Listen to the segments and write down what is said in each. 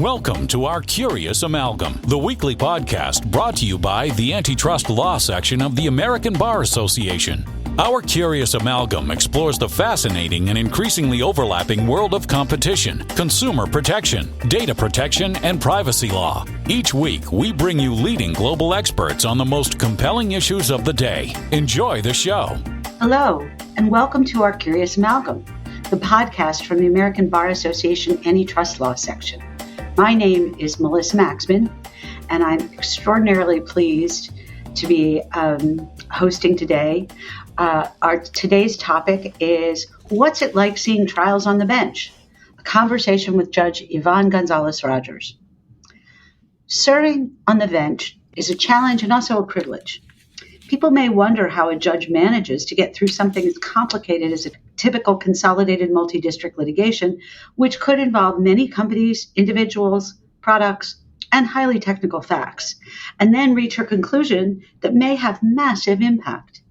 Welcome to our Curious Amalgam, the weekly podcast brought to you by the Antitrust Law section of the American Bar Association. Our Curious Amalgam explores the fascinating and increasingly overlapping world of competition, consumer protection, data protection, and privacy law. Each week, we bring you leading global experts on the most compelling issues of the day. Enjoy the show. Hello, and welcome to our Curious Amalgam, the podcast from the American Bar Association Antitrust Law section. My name is Melissa Maxman, and I'm extraordinarily pleased to be hosting today. Today's topic is, what's it like seeing trials on the bench? A conversation with Judge Yvonne Gonzalez Rogers. Serving on the bench is a challenge and also a privilege. People may wonder how a judge manages to get through something as complicated as a typical consolidated multi-district litigation, which could involve many companies, individuals, products, and highly technical facts, and then reach a conclusion that may have massive impact.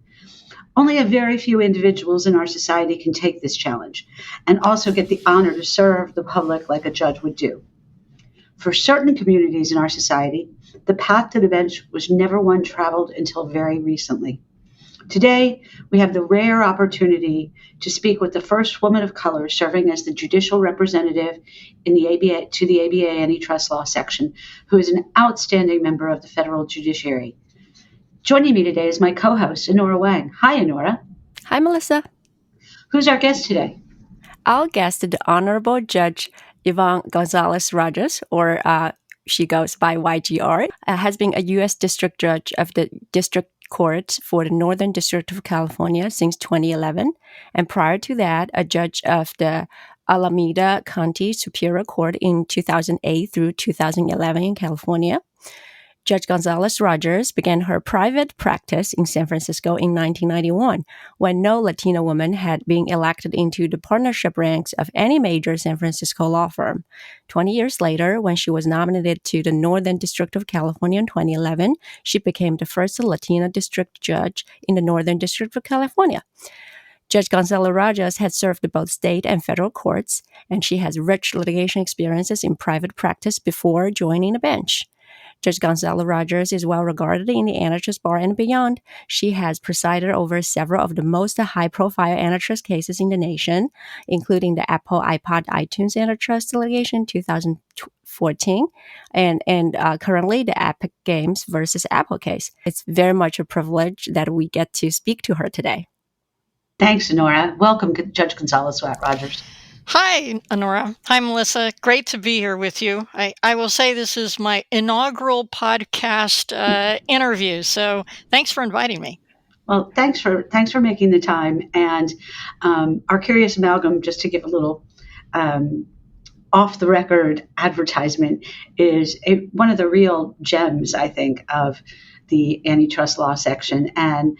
Only a very few individuals in our society can take this challenge and also get the honor to serve the public like a judge would do. For certain communities in our society, the path to the bench was never one traveled until very recently. Today, we have the rare opportunity to speak with the first woman of color serving as the judicial representative in the ABA to the ABA Antitrust Law section, who is an outstanding member of the federal judiciary. Joining me today is my co-host, Anora Wang. Hi, Anora. Hi, Melissa. Who's our guest today? Our guest is the Honorable Judge Yvonne Gonzalez Rogers, or she goes by YGR, has been a U.S. District Judge of the District Court for the Northern District of California since 2011, and prior to that, a judge of the Alameda County Superior Court in 2008 through 2011 in California. Judge Gonzalez Rogers began her private practice in San Francisco in 1991, when no Latina woman had been elected into the partnership ranks of any major San Francisco law firm. 20 years later, when she was nominated to the Northern District of California in 2011, she became the first Latina district judge in the Northern District of California. Judge Gonzalez Rogers had served both state and federal courts, and she has rich litigation experiences in private practice before joining the bench. Judge Gonzalez Rogers is well regarded in the antitrust bar and beyond. She has presided over several of the most high-profile antitrust cases in the nation, including the Apple iPod iTunes antitrust litigation in 2014, and currently the Epic Games versus Apple case. It's very much a privilege that we get to speak to her today. Thanks, Anora. Welcome, Judge Gonzalez Rogers. Hi, Anora. Hi, Melissa. Great to be here with you. I will say this is my inaugural podcast interview, so thanks for inviting me. Well, thanks for making the time. And our Curious Amalgam, just to give a little off-the-record advertisement, is one of the real gems, I think, of the antitrust law section. And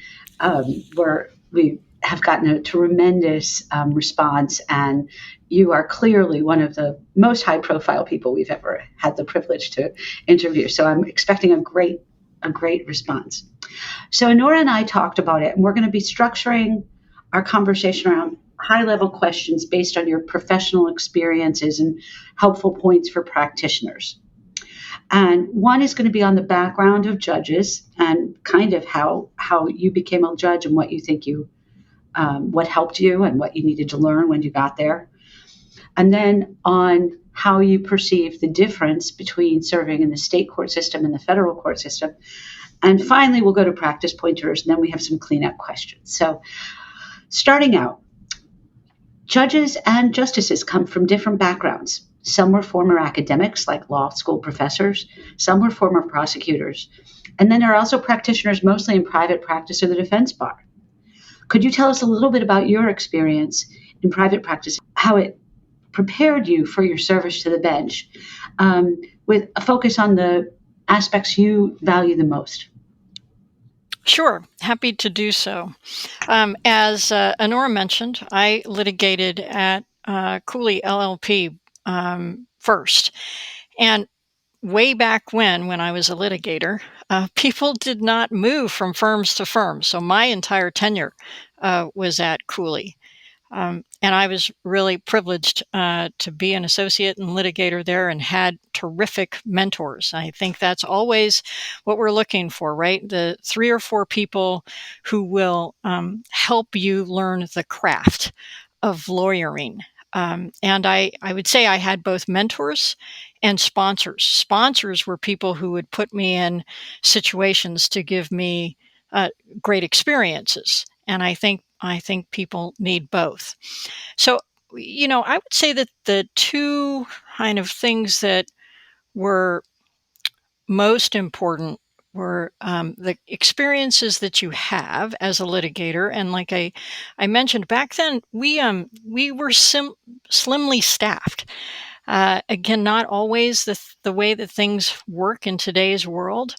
we have gotten a tremendous response, and you are clearly one of the most high-profile people we've ever had the privilege to interview. So I'm expecting a great response. So Anora and I talked about it, and we're going to be structuring our conversation around high-level questions based on your professional experiences and helpful points for practitioners. And one is going to be on the background of judges and kind of how you became a judge and what you think what helped you and what you needed to learn when you got there. And then on how you perceive the difference between serving in the state court system and the federal court system. And finally, we'll go to practice pointers, and then we have some cleanup questions. So starting out, judges and justices come from different backgrounds. Some were former academics, like law school professors. Some were former prosecutors. And then there are also practitioners, mostly in private practice or the defense bar. Could you tell us a little bit about your experience in private practice, how it prepared you for your service to the bench, with a focus on the aspects you value the most? Sure, happy to do so. As Anora mentioned, I litigated at Cooley LLP first. And way back when I was a litigator, people did not move from firms to firms. So my entire tenure was at Cooley. And I was really privileged to be an associate and litigator there and had terrific mentors. I think that's always what we're looking for, right? The 3 or 4 people who will help you learn the craft of lawyering. And I would say I had both mentors and sponsors. Sponsors were people who would put me in situations to give me great experiences. And I think people need both. So, I would say that the 2 kind of things that were most important were the experiences that you have as a litigator. And like I mentioned back then, we were slimly staffed. Again, not always the way that things work in today's world,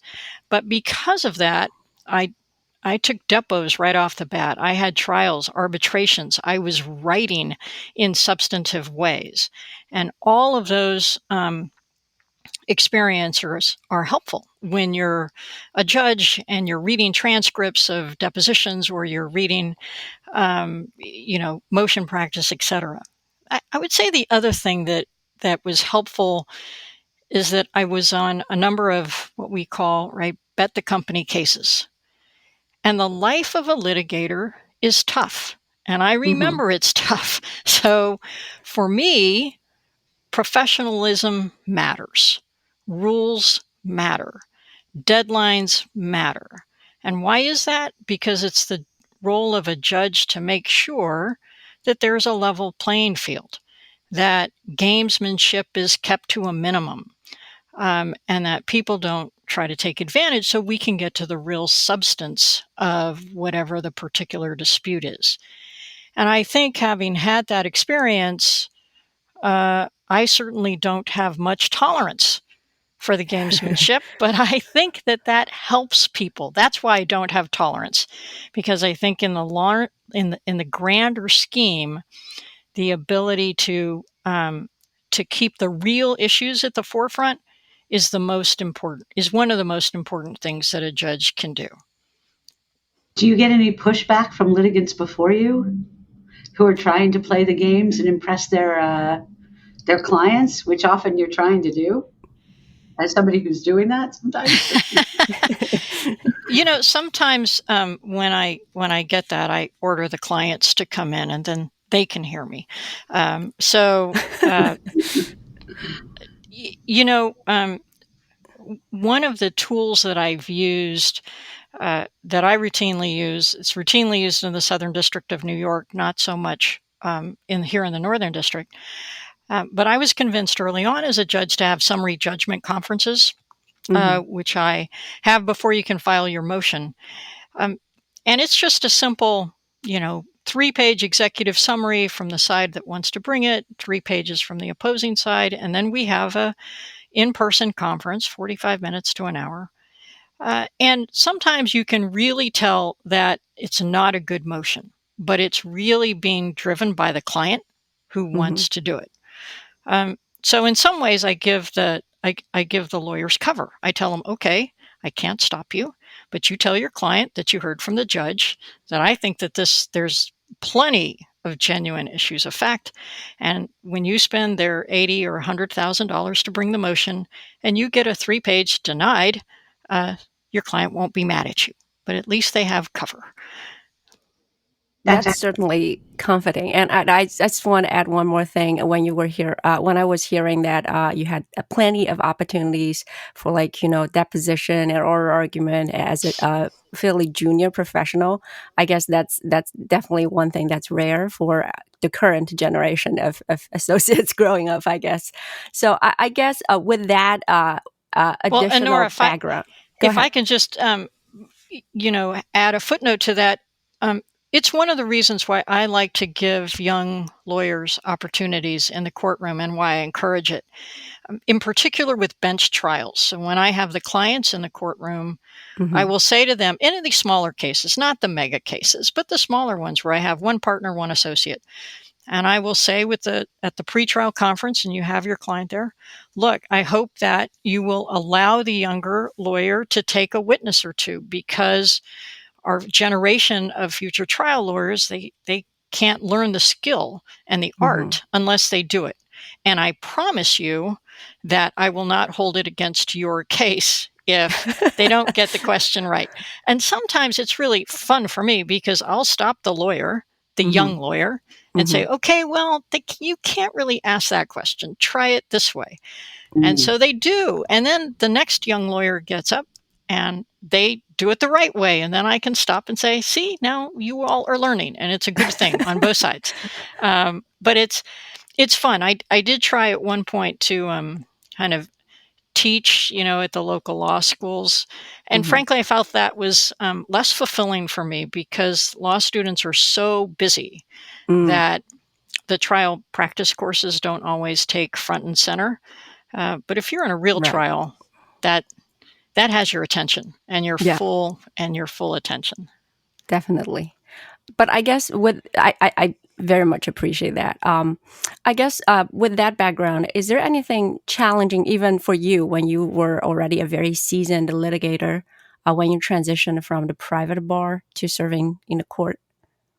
but because of that, I took depots right off the bat. I had trials, arbitrations. I was writing in substantive ways. And all of those experiencers are helpful when you're a judge and you're reading transcripts of depositions or you're reading, motion practice, etc. I would say the other thing that was helpful is that I was on a number of what we call, right, bet the company cases. And the life of a litigator is tough. And I remember it's tough. So for me, professionalism matters. Rules matter. Deadlines matter. And why is that? Because it's the role of a judge to make sure that there's a level playing field, that gamesmanship is kept to a minimum, and that people don't try to take advantage so we can get to the real substance of whatever the particular dispute is. And I think having had that experience, I certainly don't have much tolerance for the gamesmanship, but I think that helps people. That's why I don't have tolerance, because I think in the grander scheme, the ability to keep the real issues at the forefront is one of the most important things that a judge can do. Do you get any pushback from litigants before you who are trying to play the games and impress their clients, which often you're trying to do as somebody who's doing that sometimes? Sometimes when I get that, I order the clients to come in and then they can hear me. One of the tools that I've used, that I routinely use, it's routinely used in the Southern District of New York, not so much here in the Northern District. But I was convinced early on as a judge to have summary judgment conferences, which I have before you can file your motion. And it's just a simple, 3-page executive summary from the side that wants to bring it, 3 pages from the opposing side, and then we have a in-person conference, 45 minutes to an hour. And sometimes you can really tell that it's not a good motion, but it's really being driven by the client who wants to do it. So in some ways, I give the lawyers cover. I tell them, okay, I can't stop you, but you tell your client that you heard from the judge that I think that there's plenty of genuine issues of fact. And when you spend their $80,000 or $100,000 to bring the motion and you get a 3-page denied, your client won't be mad at you, but at least they have cover. That's certainly comforting. And I just want to add one more thing. When you were here, when I was hearing that you had plenty of opportunities for deposition and oral argument as a fairly junior professional, I guess that's definitely one thing that's rare for the current generation of associates growing up, I guess. So I guess with that additional Anora, background. If I can just, add a footnote to that, it's one of the reasons why I like to give young lawyers opportunities in the courtroom and why I encourage it, in particular with bench trials. So when I have the clients in the courtroom, I will say to them, in these smaller cases, not the mega cases, but the smaller ones where I have one partner, one associate, and I will say at the pretrial conference, and you have your client there, look, I hope that you will allow the younger lawyer to take a witness or two, because our generation of future trial lawyers, they can't learn the skill and the art unless they do it. And I promise you that I will not hold it against your case if they don't get the question right. And sometimes it's really fun for me because I'll stop the lawyer, the young lawyer, and say, okay, well, you can't really ask that question. Try it this way. And so they do. And then the next young lawyer gets up and they do it the right way. And then I can stop and say, see, now you all are learning. And it's a good thing on both sides. But it's fun. I did try at one point to kind of teach, at the local law schools. And frankly, I felt that was less fulfilling for me because law students are so busy that the trial practice courses don't always take front and center. But if you're in a real trial, that has your attention and your full attention. Definitely. But I guess I very much appreciate that. I guess with that background, is there anything challenging even for you when you were already a very seasoned litigator when you transitioned from the private bar to serving in the court?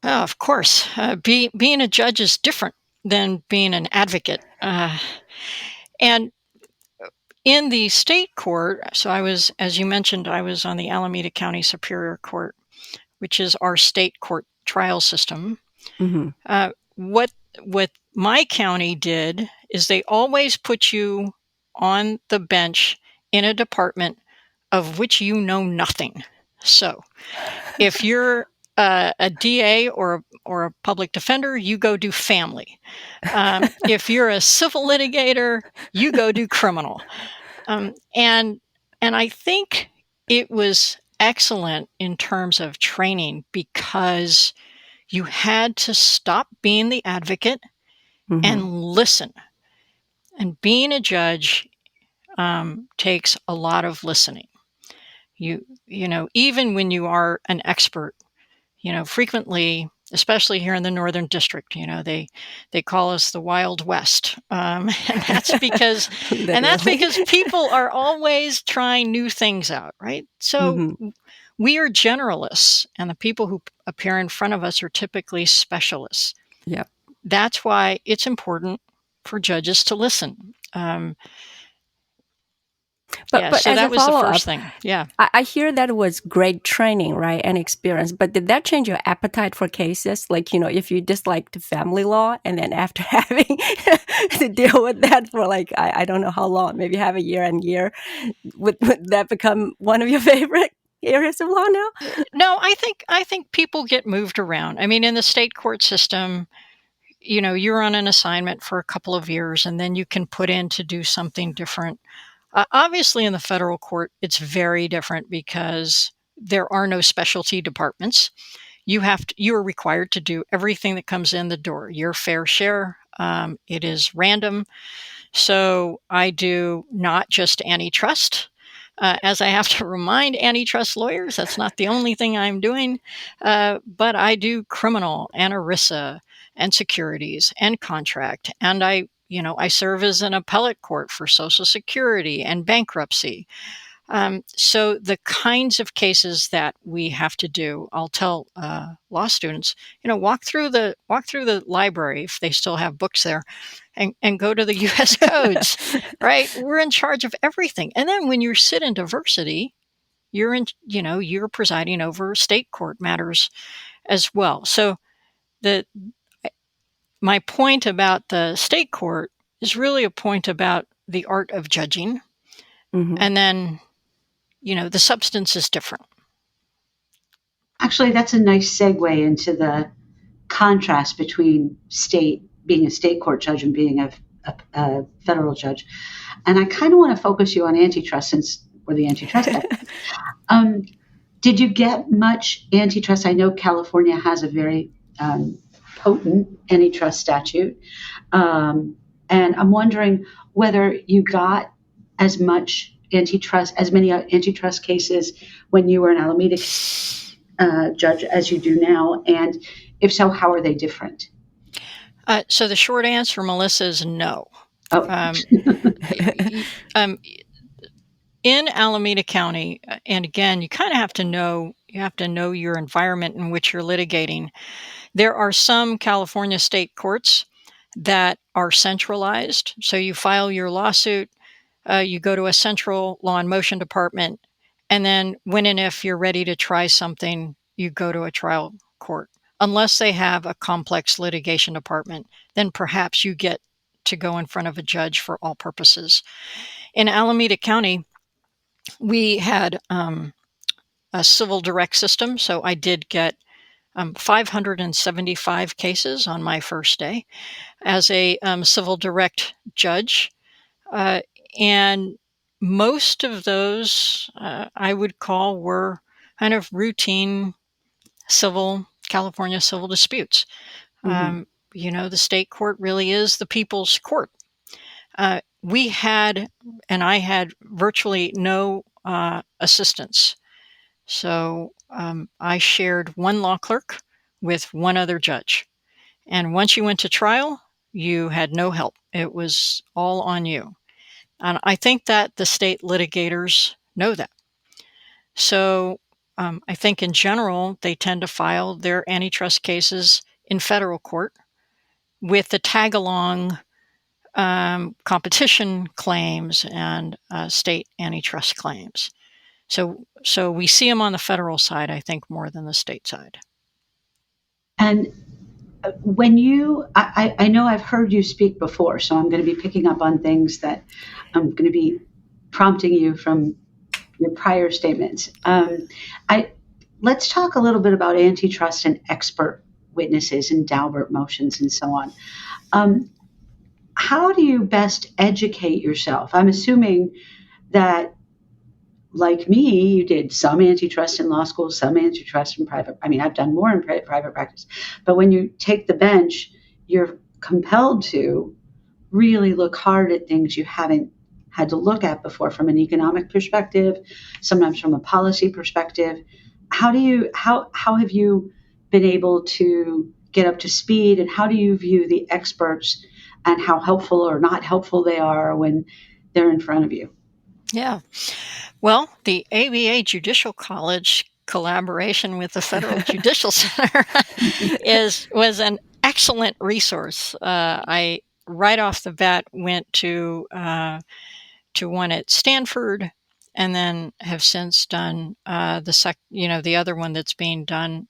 Oh, of course. Being a judge is different than being an advocate. And in the state court, so I was, as you mentioned, I was on the Alameda County Superior Court, which is our state court trial system. What my county did is they always put you on the bench in a department of which you know nothing. So if you're a DA or a public defender, you go do family. If you're a civil litigator, you go do criminal. And I think it was excellent in terms of training because you had to stop being the advocate and listen. And being a judge takes a lot of listening. You know, even when you are an expert, frequently, especially here in the Northern District, they call us the Wild West, and that's because people are always trying new things out, right? So we are generalists, and the people who appear in front of us are typically specialists. Yeah, that's why it's important for judges to listen. But so as that a was the follow-up, first thing. Yeah. I hear that was great training, right, and experience. But did that change your appetite for cases? Like, if you disliked family law, and then after having to deal with that for I don't know how long, maybe have a year and year, would that become one of your favorite areas of law now? No, I think people get moved around. I mean, in the state court system, you're on an assignment for a couple of years, and then you can put in to do something different. Obviously, in the federal court, it's very different because there are no specialty departments. You are required to do everything that comes in the door, your fair share. It is random. So I do not just antitrust, as I have to remind antitrust lawyers, that's not the only thing I'm doing, but I do criminal and ERISA and securities and contract, and I serve as an appellate court for Social Security and bankruptcy. So the kinds of cases that we have to do, I'll tell law students, walk through the library if they still have books there, and go to the U.S. codes. Right? We're in charge of everything. And then when you sit in diversity, you're presiding over state court matters as well. So my point about the state court is really a point about the art of judging. And then, the substance is different. Actually, that's a nice segue into the contrast between being a state court judge and being a federal judge. And I kind of want to focus you on antitrust since we're the antitrust expert. Did you get much antitrust? I know California has a very potent antitrust statute. And I'm wondering whether you got as many antitrust cases when you were an Alameda judge as you do now. And if so, how are they different? So the short answer, Melissa, is no. Oh. In Alameda County, and again, you kind of have to know know your environment in which you're litigating. There are some California state courts that are centralized. So you file your lawsuit, you go to a central law and motion department, and then when and if you're ready to try something, you go to a trial court. Unless they have a complex litigation department, then perhaps you get to go in front of a judge for all purposes. In Alameda County, we had a civil direct system, so I did get 575 cases on my first day as a civil direct judge. And most of those I would call were kind of routine California civil disputes. The state court really is the people's court. I had virtually no assistance. So I shared one law clerk with one other judge. And once you went to trial, you had no help. It was all on you. And I think that the state litigators know that. So I think in general, they tend to file their antitrust cases in federal court with the tag-along competition claims and state antitrust claims. So we see them on the federal side, I think, more than the state side. And when I know I've heard you speak before, so I'm going to be picking up on things that I'm going to be prompting you from your prior statements. Let's talk a little bit about antitrust and expert witnesses and Daubert motions and so on. How do you best educate yourself? I'm assuming that, like me, you did some antitrust in law school, some antitrust in private. I mean, I've done more in private practice. But when you take the bench, you're compelled to really look hard at things you haven't had to look at before from an economic perspective, sometimes from a policy perspective. How have you been able to get up to speed, and how do you view the experts and how helpful or not helpful they are when they're in front of you? Yeah. Well, the ABA Judicial College collaboration with the Federal Judicial Center was an excellent resource. I right off the bat went to one at Stanford, and then have since done the other one that's being done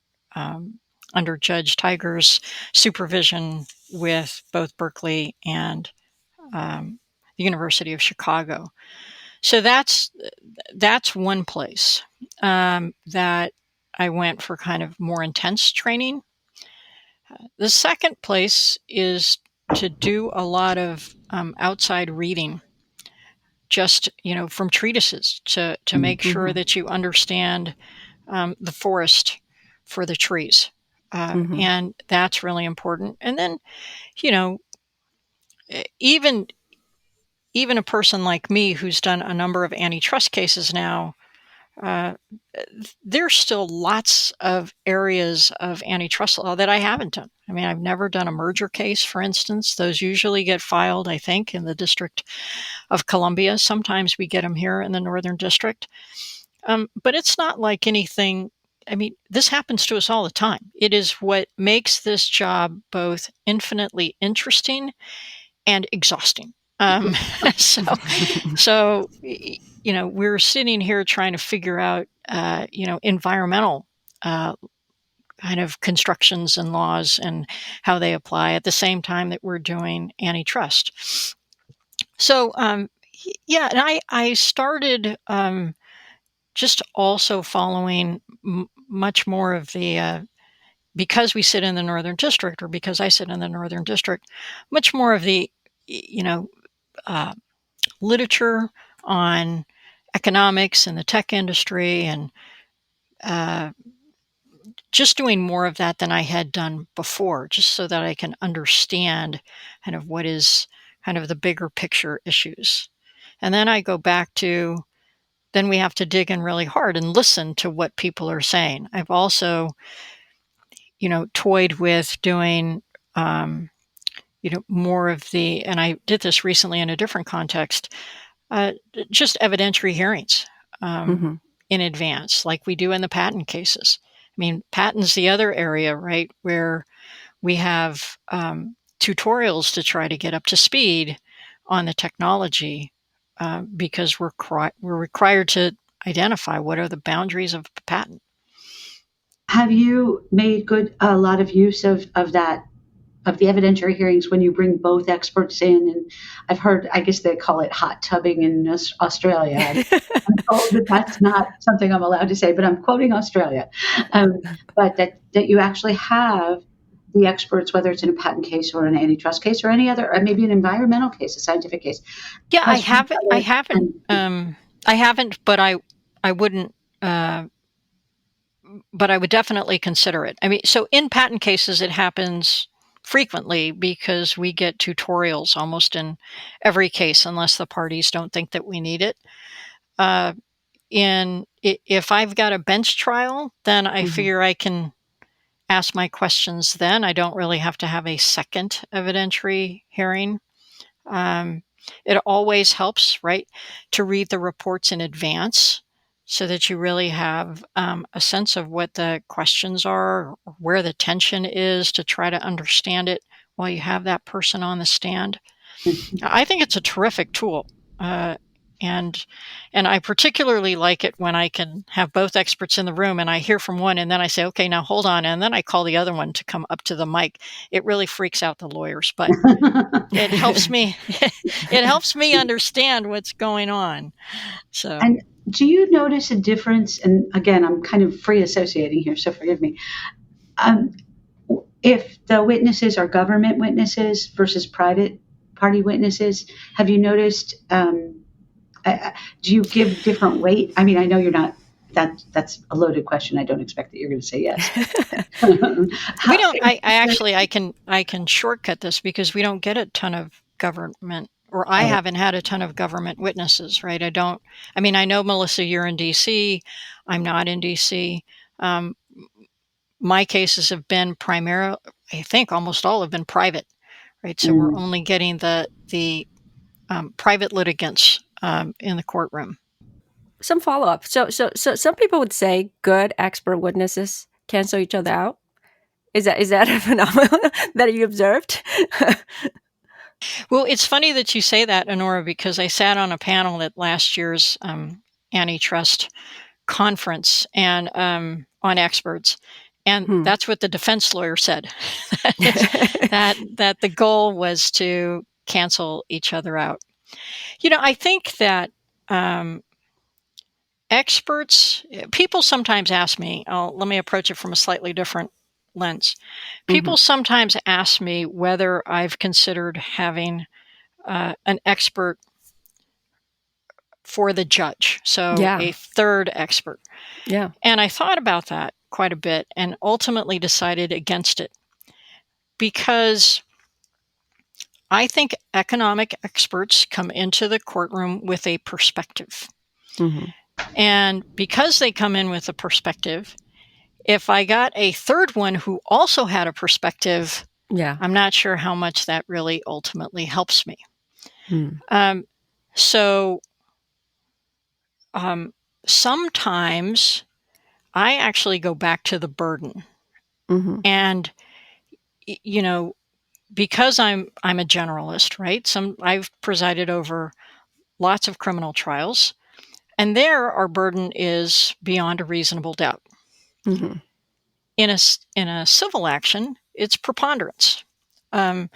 under Judge Tiger's supervision with both Berkeley and the University of Chicago. So that's one place that I went for kind of more intense training. The second place is to do a lot of outside reading, just from treatises to make sure that you understand the forest for the trees, and that's really important. And then, even a person like me who's done a number of antitrust cases now, there's still lots of areas of antitrust law that I haven't done. I mean, I've never done a merger case, for instance. Those usually get filed, I think, in the District of Columbia. Sometimes we get them here in the Northern District. But it's not like anything. I mean, this happens to us all the time. It is what makes this job both infinitely interesting and exhausting. So we're sitting here trying to figure out, environmental kind of constructions and laws and how they apply at the same time that we're doing antitrust. So, and I started just also following much more of the, because we sit in the Northern District, or because I sit in the Northern District, much more of the, literature on economics and the tech industry, and just doing more of that than I had done before, just so that I can understand kind of what is kind of the bigger picture issues. And then I go back to, then we have to dig in really hard and listen to what people are saying. I've also, toyed with doing, more of the, and I did this recently in a different context, just evidentiary hearings. in advance, like we do in the patent cases. I mean, patent's the other area, right, where we have tutorials to try to get up to speed on the technology because we're required to identify what are the boundaries of the patent. Have you made a lot of use of that, of the evidentiary hearings when you bring both experts in? And I've heard, I guess they call it hot tubbing in Australia. I'm told that that's not something I'm allowed to say, but I'm quoting Australia. But that you actually have the experts, whether it's in a patent case or an antitrust case or any other, or maybe an environmental case, a scientific case. Yeah, I haven't, but I wouldn't. But I would definitely consider it. I mean, so in patent cases, it happens frequently because we get tutorials almost in every case, unless the parties don't think that we need it. If I've got a bench trial, then I figure I can ask my questions then. I don't really have to have a second evidentiary hearing. It always helps, right, to read the reports in advance so that you really have a sense of what the questions are, or where the tension is, to try to understand it while you have that person on the stand. I think it's a terrific tool. And I particularly like it when I can have both experts in the room and I hear from one and then I say, okay, now hold on. And then I call the other one to come up to the mic. It really freaks out the lawyers, but it helps me. It helps me understand what's going on. So. And do you notice a difference? And again, I'm kind of free associating here, so forgive me. If the witnesses are government witnesses versus private party witnesses, have you noticed? Do you give different weight? I mean, I know you're not. That's a loaded question. I don't expect that you're going to say yes. We don't. I can shortcut this because we don't get a ton of government, or I haven't had a ton of government witnesses, right? I mean, I know, Melissa, you're in D.C. I'm not in D.C. My cases have been primarily, I think almost all have been private, right? So we're only getting the private litigants in the courtroom. Some follow-up. So some people would say good expert witnesses cancel each other out. Is that a phenomenon that you observed? Well, it's funny that you say that, Anora, because I sat on a panel at last year's Antitrust conference and on experts, and that's what the defense lawyer said, that the goal was to cancel each other out. You know, I think that people sometimes ask me, let me approach it from a slightly different lens. People sometimes ask me whether I've considered having an expert for the judge, so a third expert. Yeah. And I thought about that quite a bit and ultimately decided against it because I think economic experts come into the courtroom with a perspective. And because they come in with a perspective, if I got a third one who also had a perspective, I'm not sure how much that really ultimately helps me. So sometimes I actually go back to the burden. And, you know, because I'm a generalist, right? I've presided over lots of criminal trials, and there our burden is beyond a reasonable doubt. In a civil action, it's preponderance, and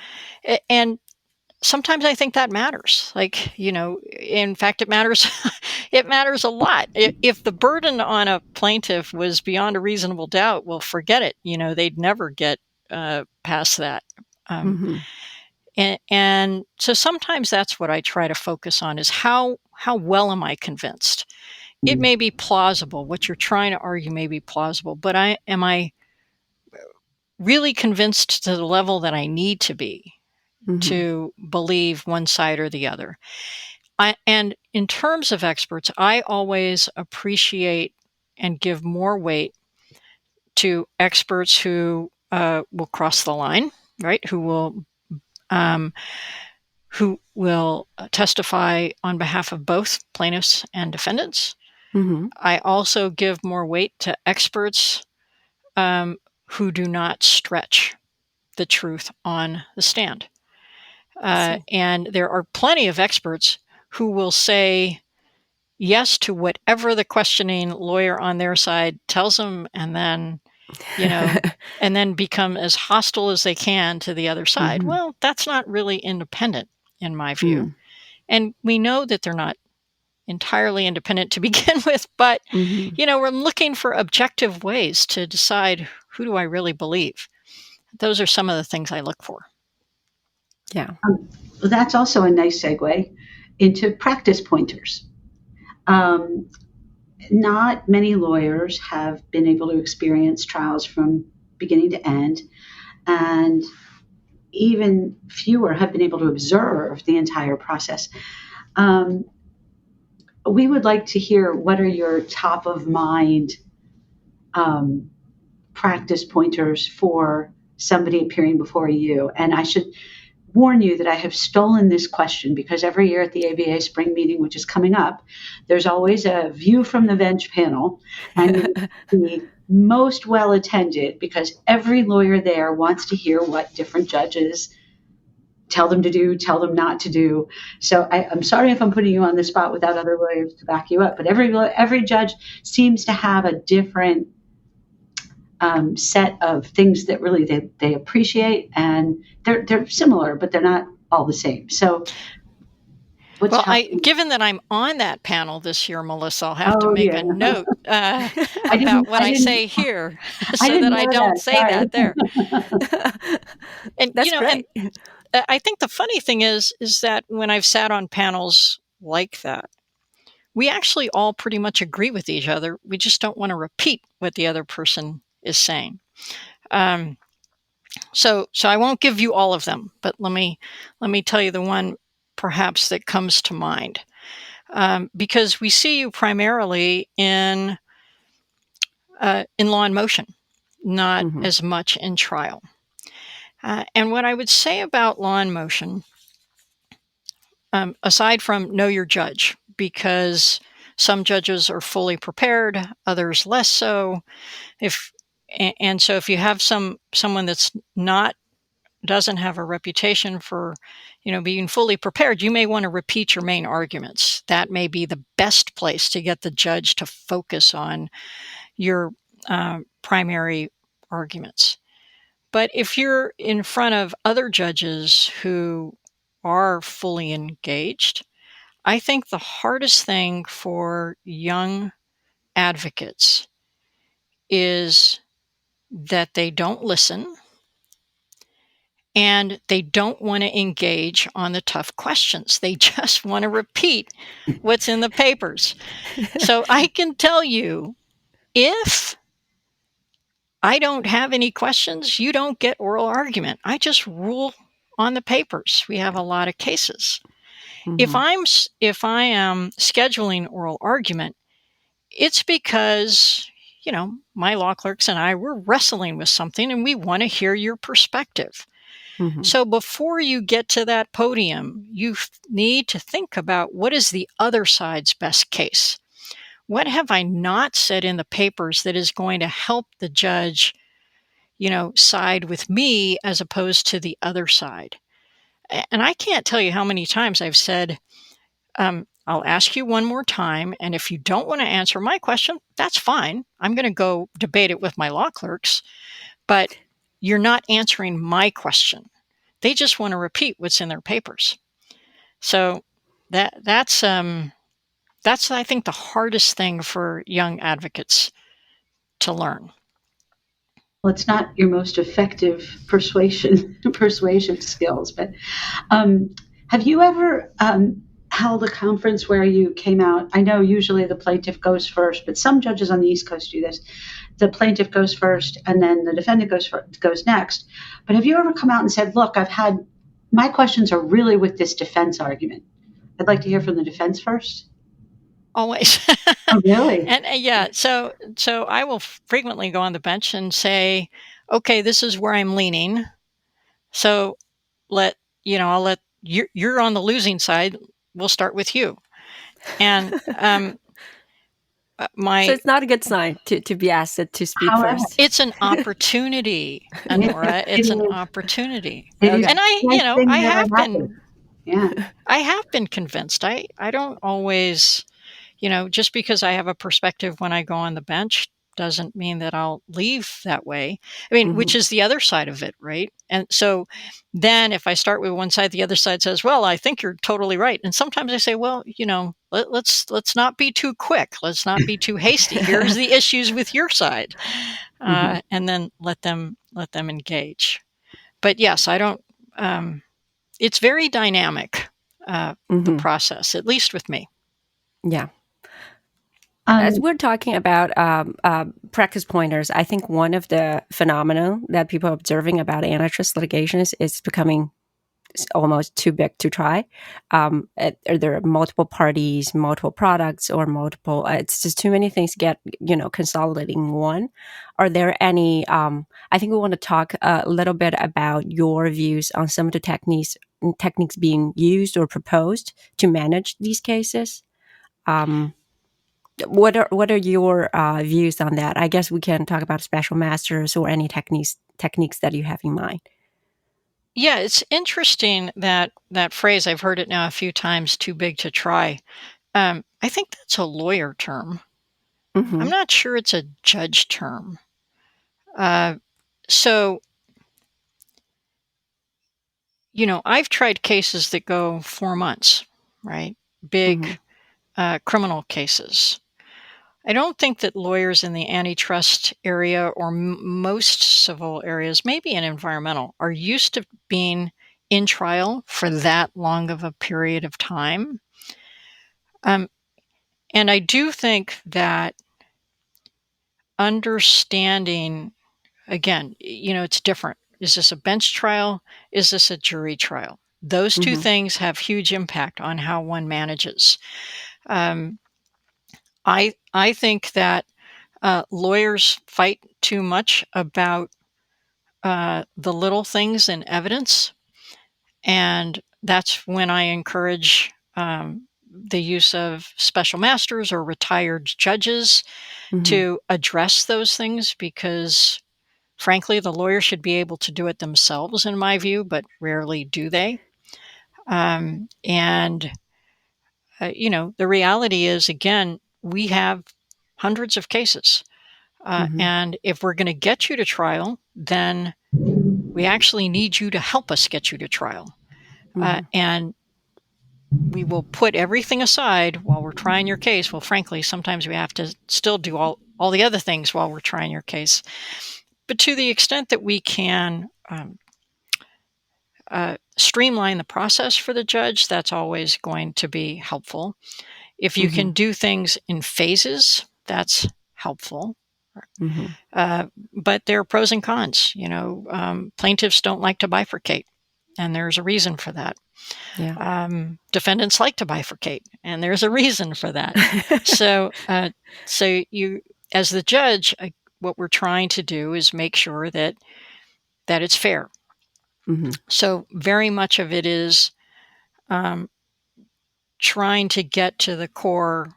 sometimes I think that matters. Like, you know, in fact, it matters. It matters a lot. If the burden on a plaintiff was beyond a reasonable doubt, well, forget it. You know, they'd never get past that. And so sometimes that's what I try to focus on is how well am I convinced? It may be plausible. What you're trying to argue may be plausible, but am I really convinced to the level that I need to be to believe one side or the other? And in terms of experts, I always appreciate and give more weight to experts who will cross the line, right? Who will testify on behalf of both plaintiffs and defendants, Mm-hmm. I also give more weight to experts who do not stretch the truth on the stand. And there are plenty of experts who will say yes to whatever the questioning lawyer on their side tells them, and then, and then become as hostile as they can to the other side. Mm-hmm. Well, that's not really independent in my view. And we know that they're not entirely independent to begin with, but, we're looking for objective ways to decide, who do I really believe? Those are some of the things I look for. Yeah. That's also a nice segue into practice pointers. Not many lawyers have been able to experience trials from beginning to end, and even fewer have been able to observe the entire process. We would like to hear, what are your top of mind practice pointers for somebody appearing before you? And I should warn you that I have stolen this question, because every year at the ABA spring meeting, which is coming up, there's always a view from the bench panel, and the most well attended, because every lawyer there wants to hear what different judges tell them to do, tell them not to do. So I'm sorry if I'm putting you on the spot without other lawyers to back you up, but every judge seems to have a different set of things that really they appreciate, and they're similar, but they're not all the same. So, given that I'm on that panel this year, Melissa, I'll have to make a note about what I say here, so that I don't say that there. And that's great. And I think the funny thing is that when I've sat on panels like that, we actually all pretty much agree with each other. We just don't want to repeat what the other person is saying. So I won't give you all of them, but let me tell you the one perhaps that comes to mind, because we see you primarily in law and motion, not as much in trial. And what I would say about law and motion, aside from know your judge, because some judges are fully prepared, others less so. So if you have someone that's doesn't have a reputation for, being fully prepared, you may want to repeat your main arguments. That may be the best place to get the judge to focus on your primary arguments. But if you're in front of other judges who are fully engaged, I think the hardest thing for young advocates is that they don't listen, and they don't want to engage on the tough questions. They just want to repeat what's in the papers. So I can tell you, if I don't have any questions, you don't get oral argument. I just rule on the papers. We have a lot of cases. If I am scheduling oral argument, it's because, my law clerks and I, we're wrestling with something and we want to hear your perspective. So before you get to that podium, you need to think about, what is the other side's best case? What have I not said in the papers that is going to help the judge, side with me as opposed to the other side? And I can't tell you how many times I've said, I'll ask you one more time, and if you don't want to answer my question, that's fine. I'm going to go debate it with my law clerks, but you're not answering my question. They just want to repeat what's in their papers. So that's I think the hardest thing for young advocates to learn. Well, it's not your most effective persuasion skills, but have you ever held a conference where you came out? I know usually the plaintiff goes first, but some judges on the East Coast do this. The plaintiff goes first, and then the defendant goes next. But have you ever come out and said, look, my questions are really with this defense argument. I'd like to hear from the defense first. Always. Oh, really? And so I will frequently go on the bench and say, okay, this is where I'm leaning. So I'll let you're on the losing side. We'll start with you. And So it's not a good sign to be asked to speak first. It's an opportunity, Anora. It's an opportunity. Okay. And I have been convinced. I don't always, just because I have a perspective when I go on the bench doesn't mean that I'll leave that way. I mean, which is the other side of it, right? And so then if I start with one side, the other side says, well, I think you're totally right. And sometimes I say, well, let's not be too quick. Let's not be too hasty. Here's the issues with your side. And then let them engage. But yes, I don't, it's very dynamic, the process, at least with me. Yeah. As we're talking about practice pointers, I think one of the phenomena that people are observing about antitrust litigation is becoming almost too big to try. Are there multiple parties, multiple products, or multiple? It's just too many things get consolidating one. Are there any? I think we want to talk a little bit about your views on some of the techniques being used or proposed to manage these cases. What are your views on that? I guess we can talk about special masters or any techniques that you have in mind. Yeah, it's interesting that phrase. I've heard it now a few times, too big to try. I think that's a lawyer term. I'm not sure it's a judge term. So, I've tried cases that go 4 months, right? Big criminal cases. I don't think that lawyers in the antitrust area or most civil areas, maybe in environmental, are used to being in trial for that long of a period of time. And I do think that understanding, again, it's different. Is this a bench trial? Is this a jury trial? Those two things have huge impact on how one manages. I think that lawyers fight too much about the little things in evidence, and that's when I encourage the use of special masters or retired judges to address those things, because frankly, the lawyer should be able to do it themselves, in my view, but rarely do they. The reality is, again, we have hundreds of cases. And if we're going to get you to trial, then we actually need you to help us get you to trial. And we will put everything aside while we're trying your case. Well, frankly, sometimes we have to still do all the other things while we're trying your case. But to the extent that we can streamline the process for the judge, that's always going to be helpful. If you can do things in phases, that's helpful. But there are pros and cons. Plaintiffs don't like to bifurcate, and there's a reason for that. Yeah. Defendants like to bifurcate, and there's a reason for that. So you, as the judge, what we're trying to do is make sure that it's fair. So very much of it is trying to get to the core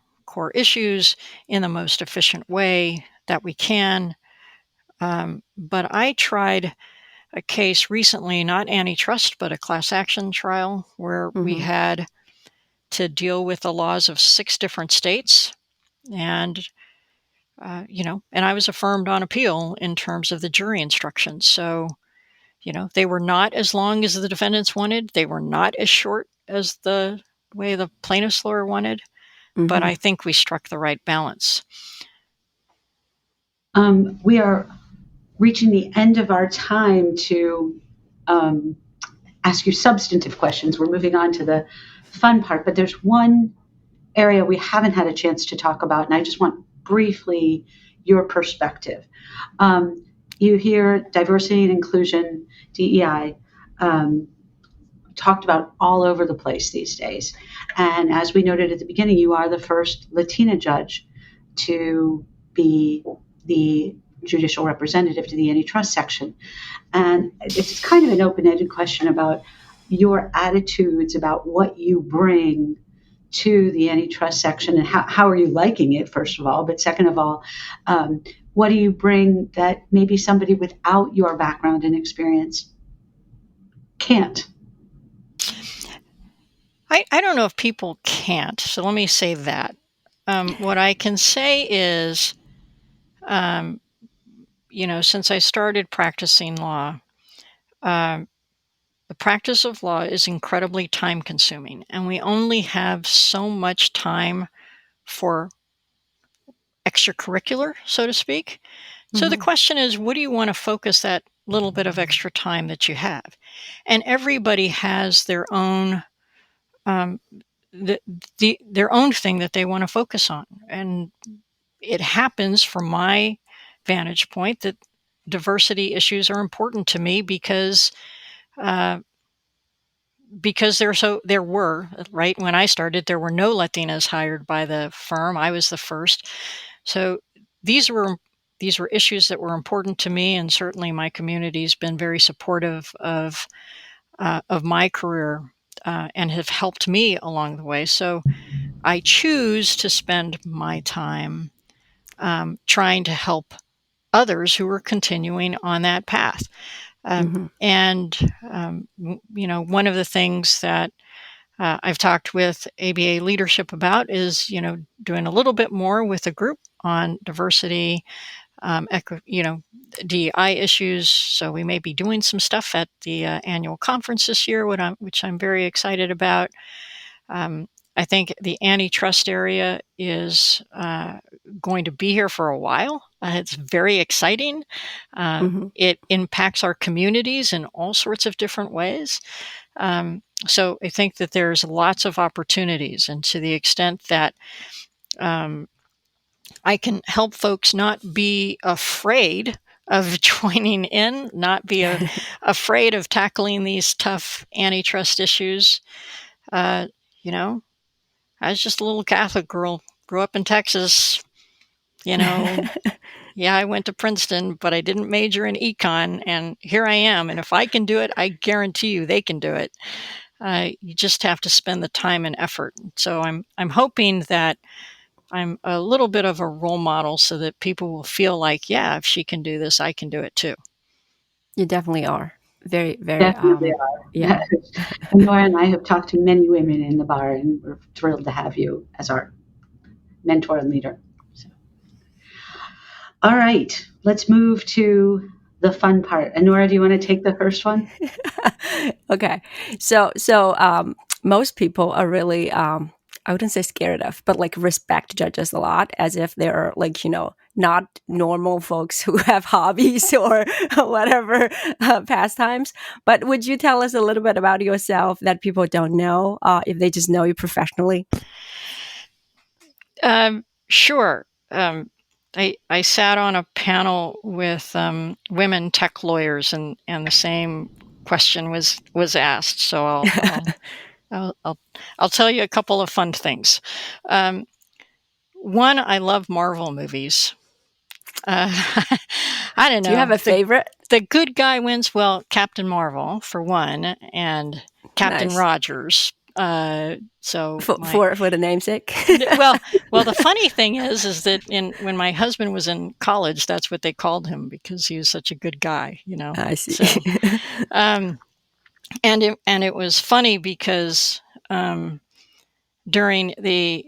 issues in the most efficient way that we can. But I tried a case recently, not antitrust, but a class action trial, where we had to deal with the laws of 6 different states. And, and I was affirmed on appeal in terms of the jury instructions. So, they were not as long as the defendants wanted. They were not as short as the way the plaintiff's lawyer wanted. But I think we struck the right balance. We are reaching the end of our time to ask you substantive questions. We're moving on to the fun part, but there's one area we haven't had a chance to talk about, and I just want briefly your perspective. You hear diversity and inclusion, DEI, talked about all over the place these days. And as we noted at the beginning, you are the first Latina judge to be the judicial representative to the antitrust section. And it's kind of an open-ended question about your attitudes about what you bring to the antitrust section, and how are you liking it, first of all? But second of all, what do you bring that maybe somebody without your background and experience can't? I don't know if people can't, so let me say that. What I can say is, since I started practicing law, the practice of law is incredibly time consuming, and we only have so much time for extracurricular, so to speak. So the question is, what do you want to focus that little bit of extra time that you have? And everybody has their own their own thing that they want to focus on. And it happens, from my vantage point, that diversity issues are important to me because there were, right, when I started, there were no Latinas hired by the firm. I was the first. So these were issues that were important to me, and certainly my community's been very supportive of my career and have helped me along the way. So I choose to spend my time trying to help others who are continuing on that path. And one of the things that I've talked with ABA leadership about is, doing a little bit more with a group on diversity, DEI issues. So we may be doing some stuff at the annual conference this year, which I'm very excited about. I think the antitrust area is going to be here for a while. It's very exciting. It impacts our communities in all sorts of different ways. So I think that there's lots of opportunities, and to the extent that I can help folks not be afraid of joining in, not be afraid of tackling these tough antitrust issues. I was just a little Catholic girl, grew up in Texas. Yeah, I went to Princeton, but I didn't major in econ, and here I am. And if I can do it, I guarantee you they can do it. You just have to spend the time and effort. So I'm hoping that I'm a little bit of a role model so that people will feel like, yeah, if she can do this, I can do it too. You definitely are. Very, very. Definitely are. Yeah. Anora and I have talked to many women in the bar, and we're thrilled to have you as our mentor and leader. So. All right, let's move to the fun part. Anora, do you want to take the first one? Okay. So most people are really, I wouldn't say scared of, but like respect judges a lot, as if they're like, not normal folks who have hobbies or whatever pastimes. But would you tell us a little bit about yourself that people don't know if they just know you professionally? Sure. I sat on a panel with women tech lawyers, and the same question was asked. So I'll tell you a couple of fun things. One, I love Marvel movies. I don't know. Do you have a favorite? The good guy wins. Well, Captain Marvel for one, and Captain Rogers. So for the namesake. well, the funny thing is that when my husband was in college, that's what they called him, because he was such a good guy. I see. So, and it was funny because during the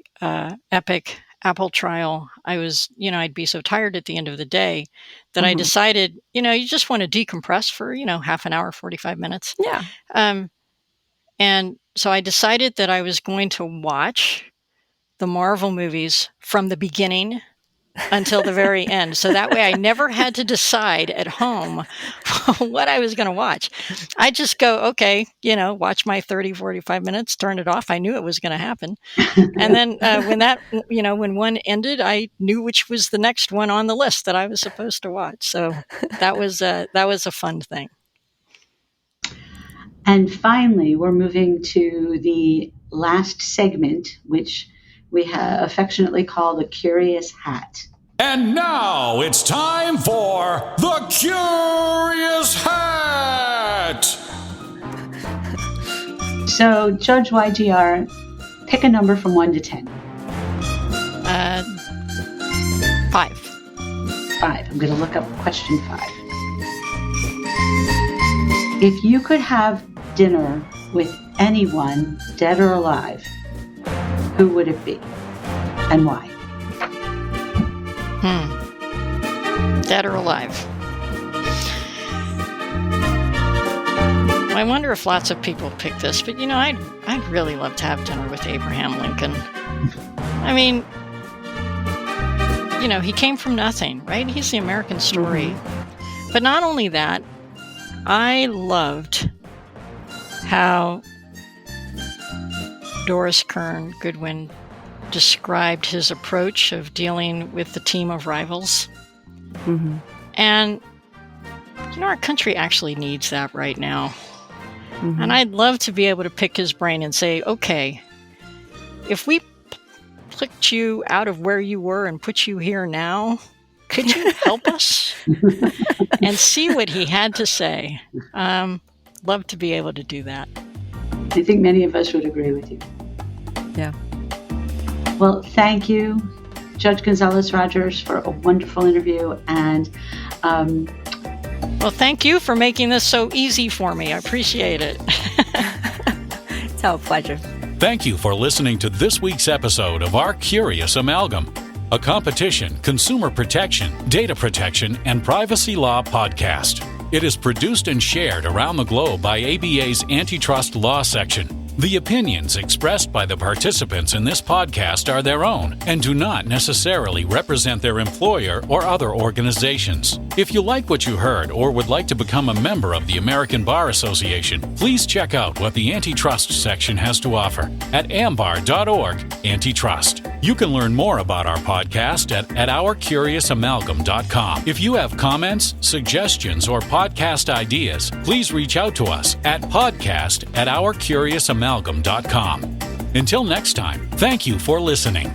epic Apple trial, I was, I'd be so tired at the end of the day that I decided, you just want to decompress for, half an hour, 45 minutes. Yeah. And so I decided that I was going to watch the Marvel movies from the beginning until the very end. So that way I never had to decide at home what I was going to watch. I just go, okay, watch my 30, 45 minutes, turn it off. I knew it was going to happen. And then when one ended, I knew which was the next one on the list that I was supposed to watch. So that was a fun thing. And finally, we're moving to the last segment, which we have affectionately called the Curious Hat. And now it's time for the Curious Hat. So, Judge YGR, pick a number from 1 to 10. 5. 5. I'm going to look up question 5. If you could have dinner with anyone, dead or alive, who would it be and why? Dead or alive? I wonder if lots of people pick this, but I'd really love to have dinner with Abraham Lincoln. I mean, he came from nothing, right? He's the American story. Mm-hmm. But not only that, I loved how Doris Kearns Goodwin described his approach of dealing with the team of rivals. Mm-hmm. And, our country actually needs that right now. Mm-hmm. And I'd love to be able to pick his brain and say, okay, if we plucked you out of where you were and put you here now, could you help us? And see what he had to say. Love to be able to do that. I think many of us would agree with you. Yeah. Well, thank you, Judge Gonzalez Rogers, for a wonderful interview. And well, thank you for making this so easy for me. I appreciate it. It's our pleasure. Thank you for listening to this week's episode of Our Curious Amalgam, a competition, consumer protection, data protection, and privacy law podcast. It is produced and shared around the globe by ABA's Antitrust Law Section. The opinions expressed by the participants in this podcast are their own and do not necessarily represent their employer or other organizations. If you like what you heard or would like to become a member of the American Bar Association, please check out what the Antitrust section has to offer at ambar.org/antitrust. You can learn more about our podcast at ourcuriousamalgam.com. If you have comments, suggestions, or podcast ideas, please reach out to us at podcast@ourcuriousamalgam.com. Until next time, thank you for listening.